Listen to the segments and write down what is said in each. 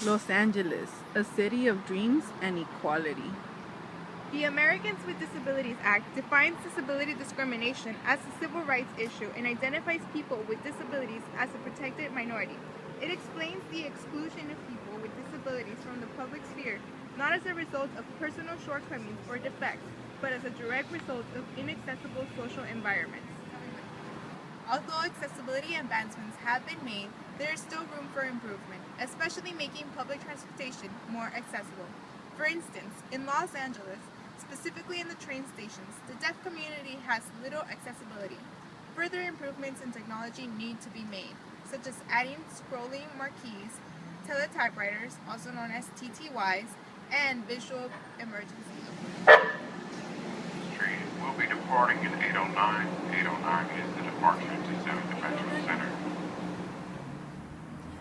Los Angeles, a city of dreams and equality. The Americans with Disabilities Act defines disability discrimination as a civil rights issue and identifies people with disabilities as a protected minority. It explains the exclusion of people with disabilities from the public sphere not as a result of personal shortcomings or defects, but as a direct result of inaccessible social environments. Although accessibility advancements have been made, there is still room for improvement, especially making public transportation more accessible. For instance, in Los Angeles, specifically in the train stations, the deaf community has little accessibility. Further improvements in technology need to be made, such as adding scrolling marquees, teletypewriters, also known as TTYs, and visual emergency alerts. Train will be departing in 809. 809 is the departure to 7th Convention Center.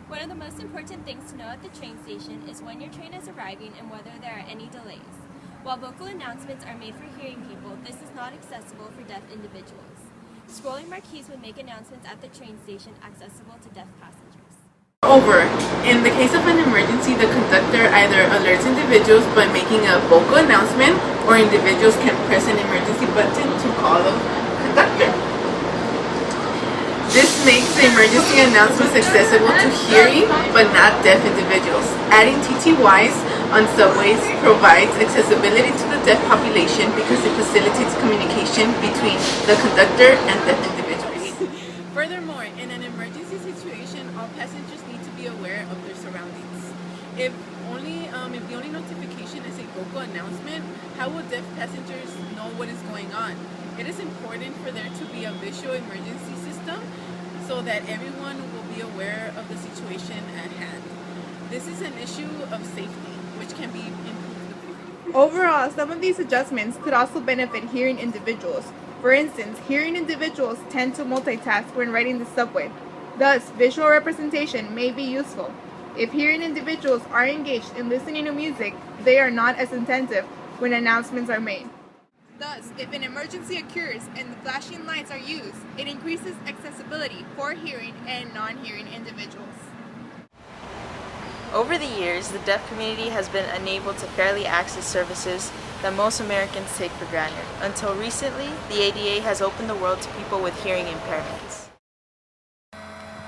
One of the most important things to know at the train station is when your train is arriving and whether there are any delays. While vocal announcements are made for hearing people, this is not accessible for deaf individuals. Scrolling marquees would make announcements at the train station accessible to deaf passengers. Moreover, in the case of an emergency, the conductor either alerts individuals by making a vocal announcement, or individuals can press an emergency button to call the conductor. This makes the emergency announcements accessible to hearing but not deaf individuals. Adding TTYs on subways provides accessibility to the deaf population because it facilitates communication between the conductor and deaf individuals. Furthermore, in an emergency situation, all passengers need to be aware of their surroundings. If the only notification is a vocal announcement, how will deaf passengers know what is going on? It is important for there to be a visual emergency system so that everyone will be aware of the situation at hand. This is an issue of safety, which can be improved. Overall, some of these adjustments could also benefit hearing individuals. For instance, hearing individuals tend to multitask when riding the subway. Thus, visual representation may be useful. If hearing individuals are engaged in listening to music, they are not as attentive when announcements are made. Thus, if an emergency occurs and the flashing lights are used, it increases accessibility for hearing and non-hearing individuals. Over the years, the deaf community has been unable to fairly access services that most Americans take for granted. Until recently, the ADA has opened the world to people with hearing impairments.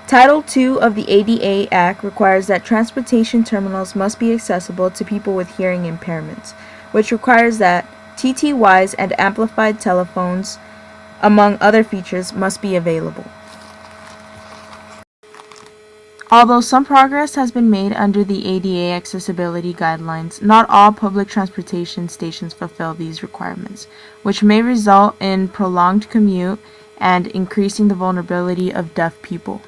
Title II of the ADA Act requires that transportation terminals must be accessible to people with hearing impairments, which requires that TTYs and amplified telephones, among other features, must be available. Although some progress has been made under the ADA accessibility guidelines, not all public transportation stations fulfill these requirements, which may result in prolonged commute and increasing the vulnerability of deaf people.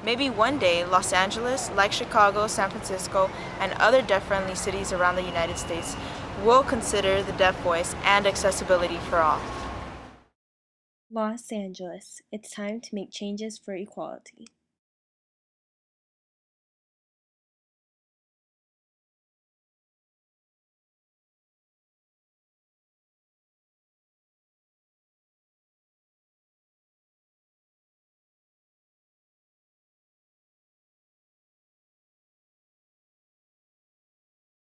Maybe one day, Los Angeles, like Chicago, San Francisco, and other deaf-friendly cities around the United States, will consider the deaf voice and accessibility for all. Los Angeles, it's time to make changes for equality.